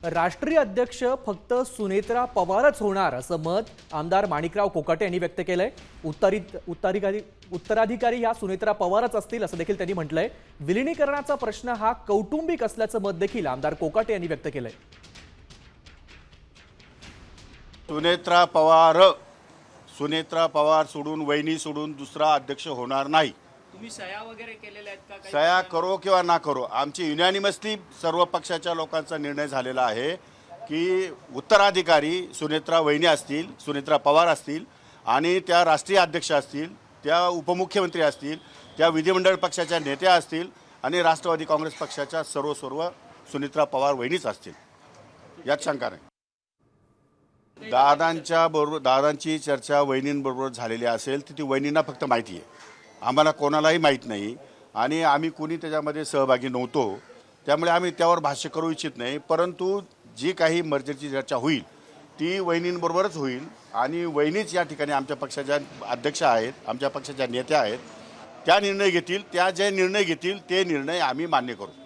राष्ट्रीय अध्यक्ष फक्त सुनेत्रा पवारच होणार असं मत आमदार माणिकराव कोकाटे यांनी व्यक्त केलंय। उत्तराधिकारी ह्या सुनेत्रा पवारच असतील असं देखील त्यांनी म्हटलंय। विलीनीकरणाचा प्रश्न हा कौटुंबिक असल्याचं मत देखील आमदार कोकाटे यांनी व्यक्त केलंय। सुनेत्रा पवार सोडून वहिनी सोडून दुसरा अध्यक्ष होणार नाही। तुम्ही सह्या वगैरे केलेल्या आहेत का? काही सह्या करो किंवा ना करो, आमची युनॅनिमसली सर्व पक्षाच्या लोकांचा निर्णय झालेला आहे की उत्तराधिकारी सुनेत्रा वहिनी असतील, सुनेत्रा पवार असतील आणि त्या राष्ट्रीय अध्यक्ष असतील, त्या उपमुख्यमंत्री असतील, त्या विधिमंडळ पक्षाच्या नेत्या असतील आणि राष्ट्रवादी काँग्रेस पक्षाच्या सर्व सुनेत्रा पवार वहिनीच असतील, यात शंका नाही। दादांची चर्चा वहिनींबरोबर झालेली असेल तर ती वहिनींना फक्त माहिती आहे, आम्हाला कोणालाही माहीत नाही आणि आम्ही कोणी त्याच्यामध्ये सहभागी नव्हतो, त्यामुळे आम्ही त्यावर भाष्य करू इच्छित नाही। परंतु जी काही मर्जरची चर्चा होईल ती वहिनींबरोबरच होईल आणि वहिनीच या ठिकाणी आमच्या पक्षाच्या अध्यक्ष आहेत, आमच्या पक्षाच्या नेत्या आहेत, त्या निर्णय घेतील, त्या जे निर्णय घेतील ते निर्णय आम्ही मान्य करू।